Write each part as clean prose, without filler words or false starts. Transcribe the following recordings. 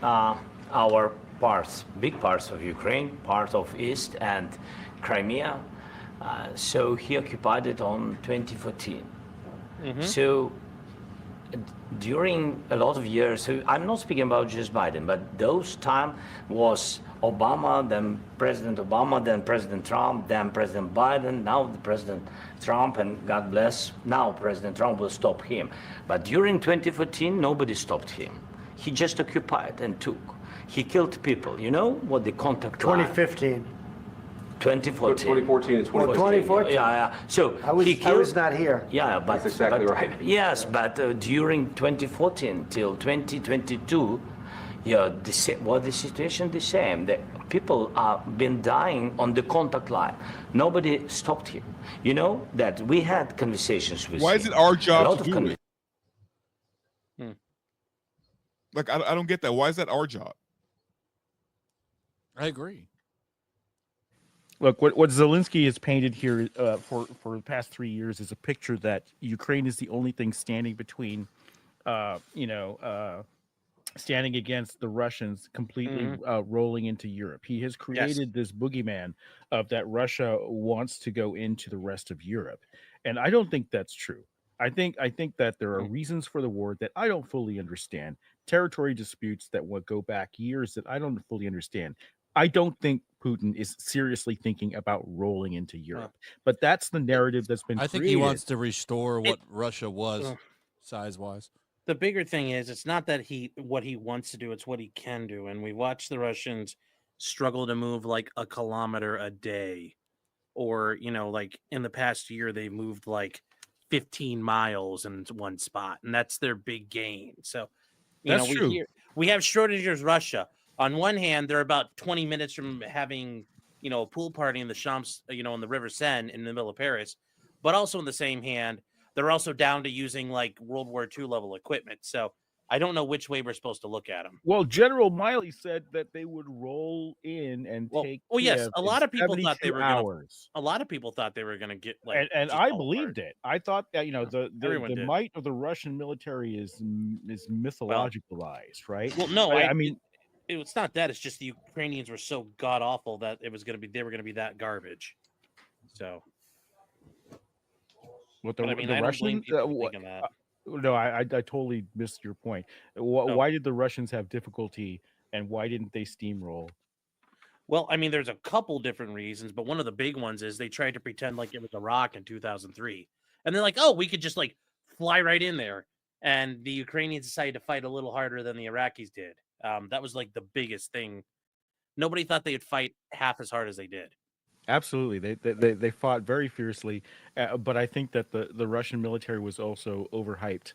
our parts, big parts of Ukraine, part of East and Crimea. So he occupied it on 2014. So during a lot of years, so I'm not speaking about just Biden, but those time was Obama, then President Obama, then President Trump, then President Biden, now the President Trump, and God bless, now President Trump will stop him. But during 2014, nobody stopped him. He just occupied and took. He killed people. You know what the contact line? 2015. 2014. 2014 and 2014. 2014. Yeah. So I was not here. Yeah, but That's exactly but, right. Yes, but during 2014 till 2022, the situation the same. The people have been dying on the contact line. Nobody stopped him. You know that we had conversations with. Why him. is it our A job lot to of do con- it? Like, I don't get that. Why is that our job? I agree. Look, what Zelensky has painted here for the past 3 years is a picture that Ukraine is the only thing standing between, standing against the Russians completely rolling into Europe. He has created this boogeyman of that Russia wants to go into the rest of Europe, and I don't think that's true. I think that there are reasons for the war that I don't fully understand, territory disputes that would go back years that I don't fully understand. I don't think Putin is seriously thinking about rolling into Europe, but that's the narrative that's been I think he wants to restore what Russia was size-wise. The bigger thing is it's not that what he wants to do, it's what he can do. And we watch the Russians struggle to move like a kilometer a day. Or, like in the past year, they moved like 15 miles in one spot. And that's their big gain. So, That's true. We have shortages Russia. On one hand, they're about 20 minutes from having, a pool party in the Champs, in the River Seine in the middle of Paris. But also in the same hand, they're also down to using like World War II level equipment. So I don't know which way we're supposed to look at them. Well, General Miley said that they would roll in and take. Well, yes, a lot of people thought they were hours. A lot of people thought they were going to get like, and I believed it. I thought that the Did. might of the Russian military is mythologicalized, right? Well, no, I mean, it's not that. It's just the Ukrainians were so god awful that they were going to be that garbage. So. What the, But, I mean, the I don't blame Russians? people thinking that. No, I totally missed your point. Why did the Russians have difficulty, and why didn't they steamroll? Well, I mean, there's a couple different reasons, but one of the big ones is they tried to pretend like it was Iraq in 2003, and they're like, "Oh, we could just like fly right in there," and the Ukrainians decided to fight a little harder than the Iraqis did. That was like the biggest thing. Nobody thought they'd fight half as hard as they did. Absolutely, they fought very fiercely, but I think that the Russian military was also overhyped.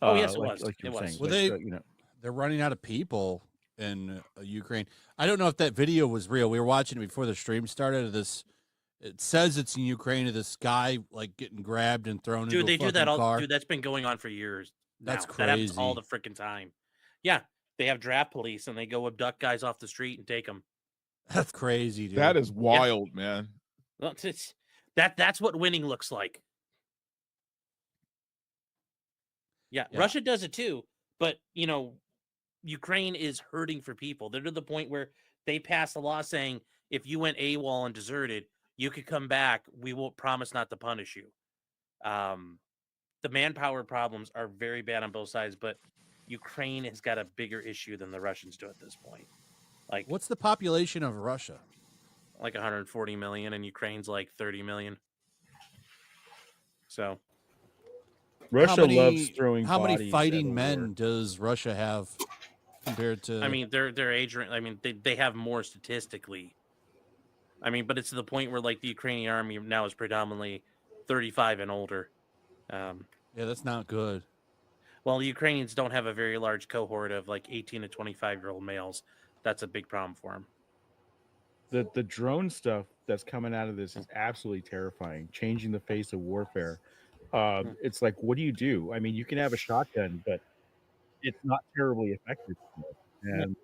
Oh yes, it was. Like you were saying. Well, they're running out of people in Ukraine. I don't know if that video was real. We were watching it before the stream started. It says it's in Ukraine of this guy like getting grabbed and thrown into a Dude, they do that all. car. Dude, that's been going on for years. That's now. crazy. That happens all the freaking time. Yeah, they have draft police and they go abduct guys off the street and take them. That's crazy, dude. That is wild, man. Well, that's what winning looks like. Yeah, Russia does it too, but Ukraine is hurting for people. They're to the point where they passed a law saying if you went AWOL and deserted, you could come back. We will promise not to punish you. The manpower problems are very bad on both sides, but Ukraine has got a bigger issue than the Russians do at this point. Like, what's the population of Russia? Like 140 million, and Ukraine's like 30 million. So, Russia loves throwing. How many bodies fighting everywhere. men does Russia have compared to? I mean, their age. I mean, they have more statistically. I mean, but it's to the point where like the Ukrainian army now is predominantly 35 and older. Yeah, that's not good. Well, the Ukrainians don't have a very large cohort of like 18 to 25-year-old males. That's a big problem for them. The drone stuff that's coming out of this is absolutely terrifying, changing the face of warfare. It's like, what do you do? I mean, you can have a shotgun, but it's not terribly effective. And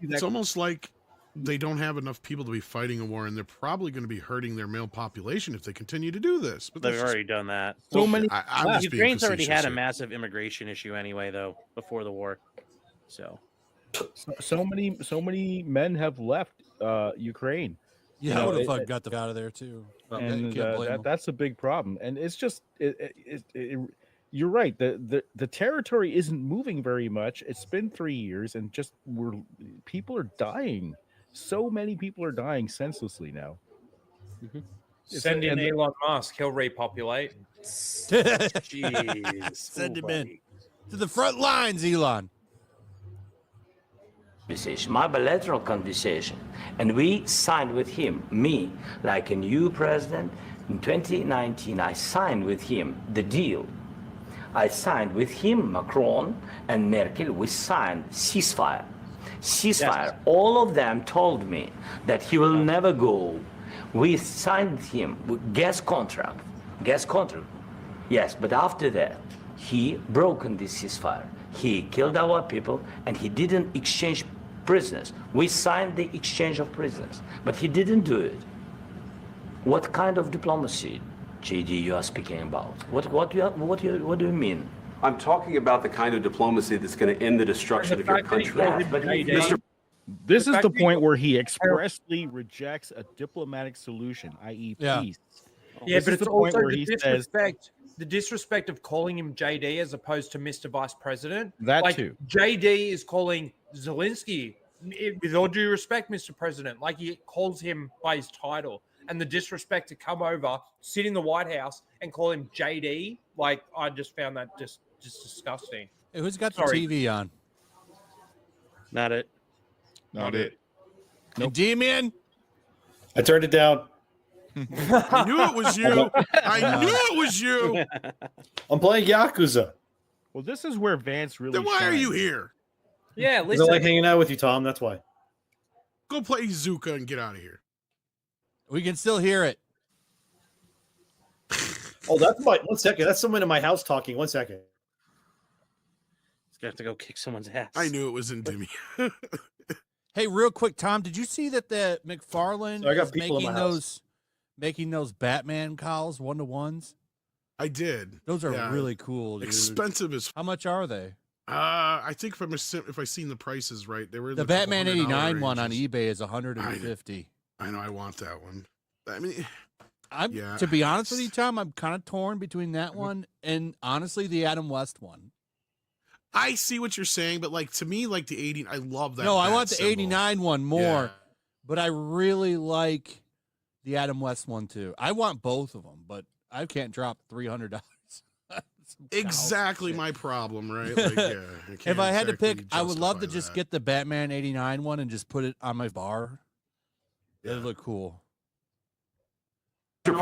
it's almost like they don't have enough people to be fighting a war, and they're probably going to be hurting their male population if they continue to do this. But they've already done that. So many. I'm just being Ukraine's already had a facetious massive immigration issue anyway, though, before the war. So So many men have left Ukraine. Yeah, I would have fucking got the out of there too. And that's a big problem. And it's just you're right. The territory isn't moving very much. It's been 3 years, and just people are dying. So many people are dying senselessly now. Send in Elon Musk; he'll repopulate. Jeez, send him in to the front lines, Elon. My bilateral conversation, and we signed with him, me, like a new president. In 2019, I signed with him the deal. I signed with him, Macron and Merkel, we signed ceasefire. Ceasefire. Yes. All of them told me that he will never go. We signed with him with gas contract. Yes, but after that, he broken this ceasefire. He killed our people, and he didn't exchange prisoners. We signed the exchange of prisoners, but he didn't do it. What kind of diplomacy, JD, you are speaking about? What do you mean? I'm talking about the kind of diplomacy that's going to end the destruction of your country. This is the point where he expressly rejects a diplomatic solution, i.e., peace. Yeah, but it's also the disrespect of calling him JD as opposed to Mr. Vice President. That too. JD is calling Zelensky, with all due respect, Mr. President, like he calls him by his title. And the disrespect to come over, sit in the White House, and call him JD, like I just found that just disgusting. Hey, who's got the TV on? Not it. Not it. Nope. G-Man? I turned it down. I knew it was you. I knew it was you. I'm playing Yakuza. Well, this is where Vance really Then why shines. are you here? Yeah, I listen. like hanging out with you, Tom. That's why. Go play Zuka and get out of here. We can still hear it. Oh, that's my 1 second. That's someone in my house talking. 1 second. He's gonna have to go kick someone's ass. I knew it wasn't Timmy. Hey, real quick, Tom, did you see that the McFarlane So I got is people in my making those Batman calls 1-to-1s? I did. Those are really cool, dude. Expensive as. How much are they? I think if I seen the prices right, they were The Batman 89 one on eBay is 150. I know. I want that one. I mean, to be honest with you, Tom, I'm kind of torn between that one and honestly the Adam West one. I see what you're saying, but like to me, like the 80, I love that. No, I want the symbol. 89 one more, but I really like the Adam West one too. I want both of them, but I can't drop $300. Exactly my problem, right? Like, if I had to pick, I would love to just get the Batman 89 one and just put it on my bar. It'd look cool. Mr.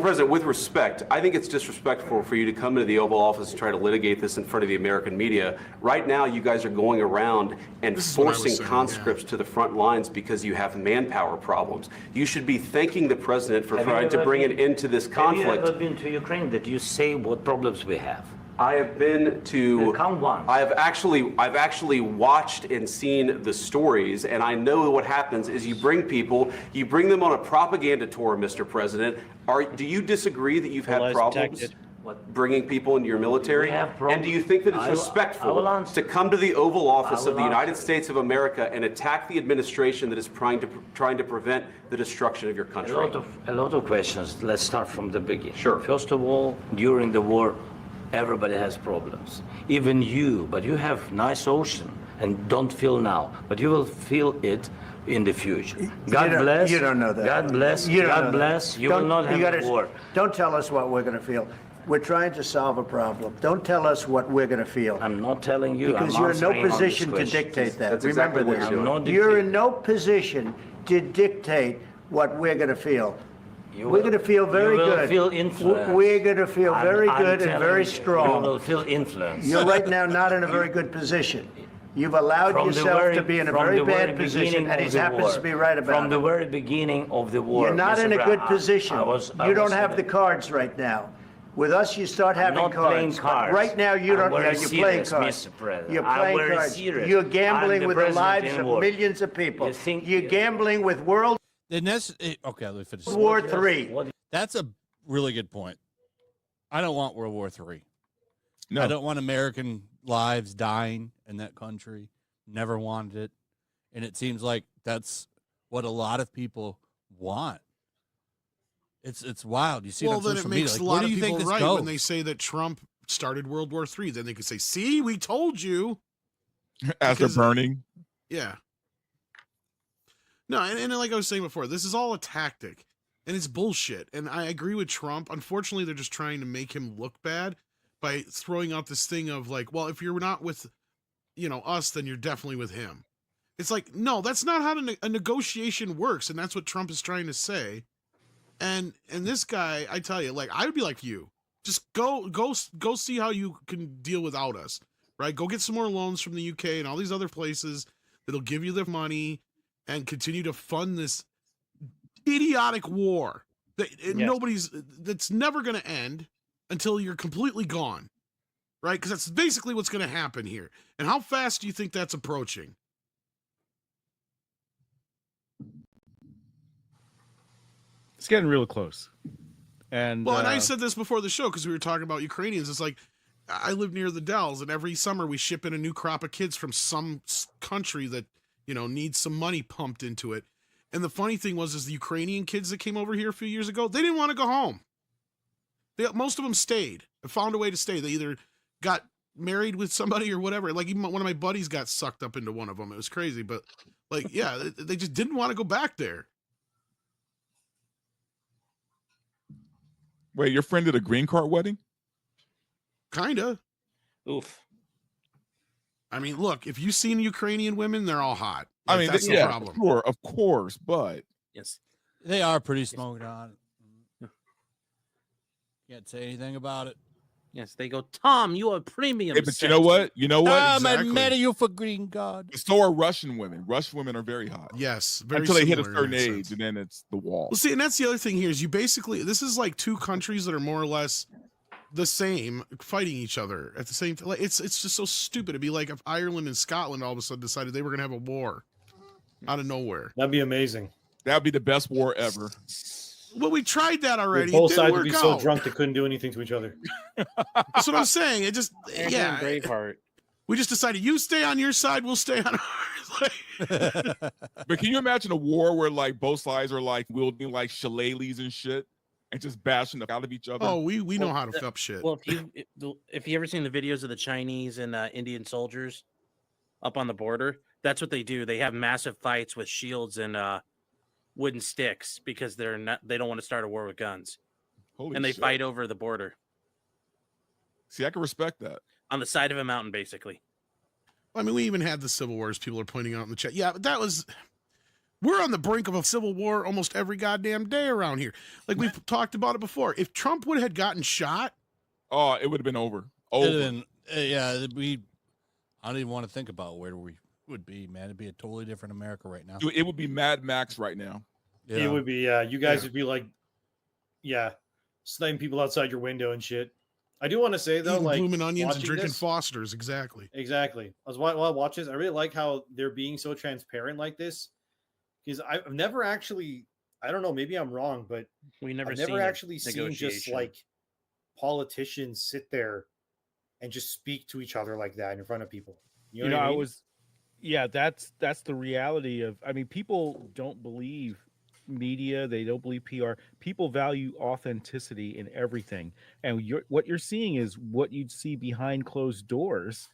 President, with respect, I think it's disrespectful for you to come into the Oval Office and try to litigate this in front of the American media. Right now, you guys are going around and forcing conscripts to the front lines because you have manpower problems. You should be thanking the president for trying to bring an end to this conflict. Have you ever been to Ukraine that you say what problems we have? I have been to. Count one. I've actually watched and seen the stories, and I know what happens is you bring them on a propaganda tour, Mr. President. Do you disagree that you've had problems bringing people into your military? And do you think that it's respectful to come to the Oval Office of the United States of America and attack the administration that is trying to prevent the destruction of your country? A lot of questions. Let's start from the beginning. Sure. First of all, during the war, everybody has problems, even you, but you have nice ocean and don't feel now, but you will feel it in the future. God bless. You don't know that. God bless. God bless. You will not have a war. Don't tell us what we're going to feel. We're trying to solve a problem. Don't tell us what we're going to feel. I'm not telling you. Because you're in no position to dictate that. That's Remember exactly this. what you're doing. You're in no position to dictate what we're going to feel. We're going to feel very good. You will feel influence. We're going to feel very good and very You strong. will feel influence. You're right now not in a very good position. You've allowed yourself to be in a very bad position, and he happens to be right about it. From the very beginning of the war. You're not in a good position. You don't have the cards right now. With us, you start having not cards. playing cards. But right now, you don't. You're playing cards. Mr. President. You're playing cards. Serious. You're gambling with the lives of war. millions of people. You're yeah. gambling with World Okay, let me finish. War III. That's a really good point. I don't want World War III. No. I don't want American lives dying in that country. never wanted it. And it seems like that's what a lot of people want. It's wild. You see it Well, on then social it makes media. a Like, lot where do of you think people this right goes? when they say that Trump started World War III. Then they could say, "See, we told you." As they're burning. Yeah. No, and like I was saying before, this is all a tactic, and it's bullshit. And I agree with Trump. Unfortunately, they're just trying to make him look bad by throwing out this thing of like, well, if you're not with, us, then you're definitely with him. It's like, no, that's not how a negotiation works, and that's what Trump is trying to say. And this guy, I tell you, like, I would be like you. Just go see how you can deal without us, right? Go get some more loans from the UK and all these other places that'll give you the money and continue to fund this idiotic war that's never going to end until you're completely gone, right? Because that's basically what's going to happen here. And how fast do you think that's approaching? It's getting real close. And and I said this before the show because we were talking about Ukrainians. It's like, I live near the Dells, and every summer we ship in a new crop of kids from some country that, needs some money pumped into it. And the funny thing is the Ukrainian kids that came over here a few years ago, they didn't want to go home. Most of them stayed and found a way to stay. They either got married with somebody or whatever. Like, even one of my buddies got sucked up into one of them. It was crazy. But, like, yeah, they just didn't want to go back there. Wait, your friend did a green card wedding? Kinda. Oof. I mean, look, if you've seen Ukrainian women, they're all hot. I mean, that's the problem. Sure, of course, but yes, they are pretty smoked on. Can't say anything about it. Yes, they go, Tom, you are premium. Hey, but you know what? Tom, I marry you for green card. So are Russian women. Russian women are very hot. Yes, very until they hit a similar certain in that age, sense. and then it's the wall. Well, see, and that's the other thing here is this is like two countries that are more or less the same fighting each other at the same time. Like, it's just so stupid. It'd be like if Ireland and Scotland all of a sudden decided they were going to have a war out of nowhere. That'd be amazing. That'd be the best war ever. Well, we tried that already. Both it didn't sides work would be out. so drunk they couldn't do anything to each other. That's what I'm saying. It just, yeah. Braveheart. We just decided you stay on your side, we'll stay on ours. But can you imagine a war where like both sides are like wielding like shillelaghs and shit and just bashing the out of each other? Oh, we know how to fuck shit. Well, if you ever seen the videos of the Chinese and Indian soldiers up on the border, that's what they do. They have massive fights with shields and wooden sticks because they don't want to start a war with guns. Holy and they shit. fight over the border. See, I can respect that. On the side of a mountain, basically. I mean, we even had the Civil Wars people are pointing out in the chat. Yeah, but we're on the brink of a civil war almost every goddamn day around here. Like we've talked about it before. If Trump would have gotten shot, oh, it would have been over. I don't even want to think about where we would be, man. It'd be a totally different America right now. Dude, it would be Mad Max right now. Yeah. It would be, you guys would be like, sniping people outside your window and shit. I do want to say though, eating like blooming onions and drinking this, Fosters, exactly. Exactly. While I watch this, I really like how they're being so transparent like this, because I've never actually, I don't know, maybe I'm wrong, but I've never actually seen just like politicians sit there and just speak to each other like that in front of people. You know what I mean? That's the reality of. I mean, people don't believe media, they don't believe PR. People value authenticity in everything, and what you're seeing is what you'd see behind closed doors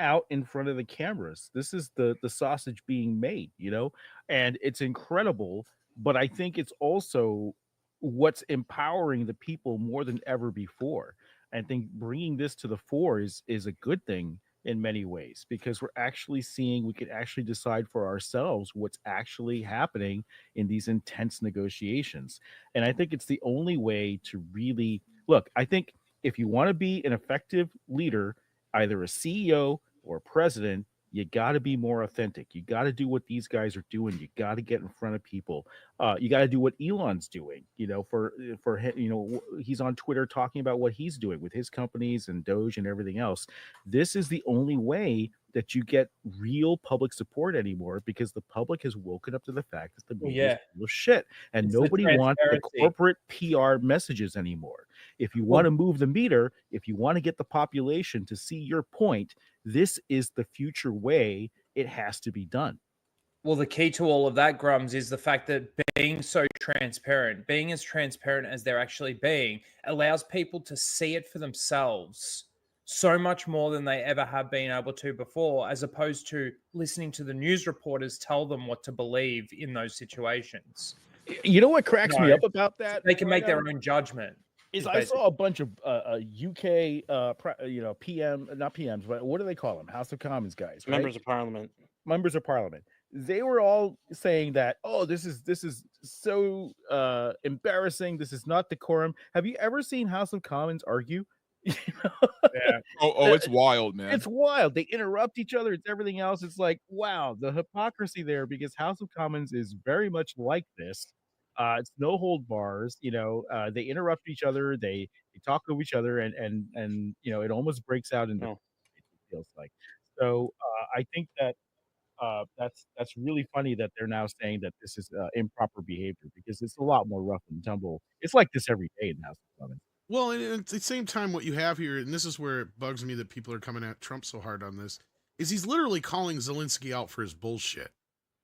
out in front of the cameras. This is the sausage being made, and it's incredible. But I think it's also what's empowering the people more than ever before. I think bringing this to the fore is a good thing in many ways, because we're actually seeing, we can actually decide for ourselves what's actually happening in these intense negotiations. And I think it's the only way to really look. I think if you want to be an effective leader, either a CEO or president, you got to be more authentic. You got to do what these guys are doing. You got to get in front of people. You got to do what Elon's doing. For he's on Twitter talking about what he's doing with his companies and Doge and everything else. This is the only way that you get real public support anymore, because the public has woken up to the fact that the media is full of shit, and nobody wants the corporate PR messages anymore. If you want to move the meter, if you want to get the population to see your point, this is the future way it has to be done. Well, the key to all of that, Grums, is the fact that being so transparent, being as transparent as they're actually being, allows people to see it for themselves so much more than they ever have been able to before, as opposed to listening to the news reporters tell them what to believe in those situations. You know what cracks me up about that? So they can make their own judgment. Is I saw a bunch of UK, PM, not PMs, but what do they call them? House of Commons guys, right? Members of Parliament. Members of Parliament. They were all saying that, oh, this is so embarrassing. This is not decorum. Have you ever seen House of Commons argue? Yeah. Oh, it's wild, man. It's wild. They interrupt each other. It's everything else. It's like, wow, the hypocrisy there, because House of Commons is very much like this. It's no hold bars. They interrupt each other. They talk to each other, and it almost breaks out into it feels like. So I think that that's really funny that they're now saying that this is improper behavior, because it's a lot more rough and tumble. It's like this every day in the House of Commons. Well, and at the same time, what you have here, and this is where it bugs me that people are coming at Trump so hard on this, is he's literally calling Zelensky out for his bullshit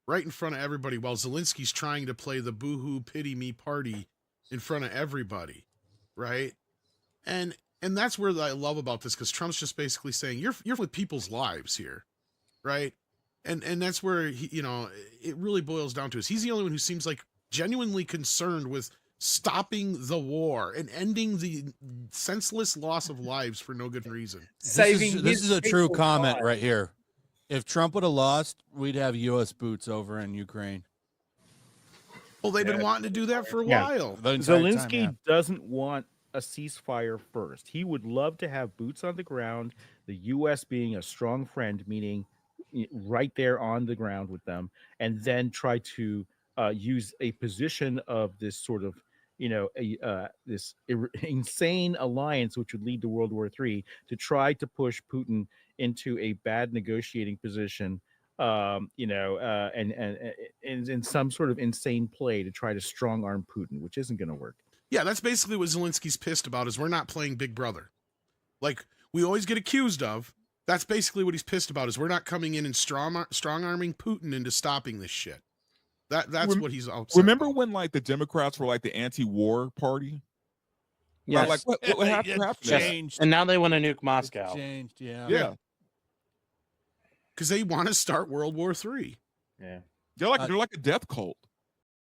right in front of everybody, while Zelensky's trying to play the boohoo pity me party in front of everybody, right? And that's where I love about this, because Trump's just basically saying you're with people's lives here, right? And that's where it really boils down to is he's the only one who seems like genuinely concerned with stopping the war and ending the senseless loss of lives for no good reason. This is a true comment right here. If Trump would have lost, we'd have U.S. boots over in Ukraine. Well, they've been wanting to do that for a while. Zelensky doesn't want a ceasefire first. He would love to have boots on the ground, the U.S. being a strong friend, meaning right there on the ground with them, and then try to use a position of this sort of this insane alliance, which would lead to World War III, to try to push Putin into a bad negotiating position, and in some sort of insane play to try to strong arm Putin, which isn't going to work. Yeah, that's basically what Zelensky's pissed about, is we're not playing Big Brother. Like we always get accused of. That's basically what he's pissed about, is we're not coming in and strong arming Putin into stopping this shit. That's what he's upset Remember about. when like the Democrats were like the anti-war party? Yeah, like what happened? Changed. And now they want to nuke Moscow. Changed, Yeah. Because they want to start World War III. Yeah. They're like a death cult.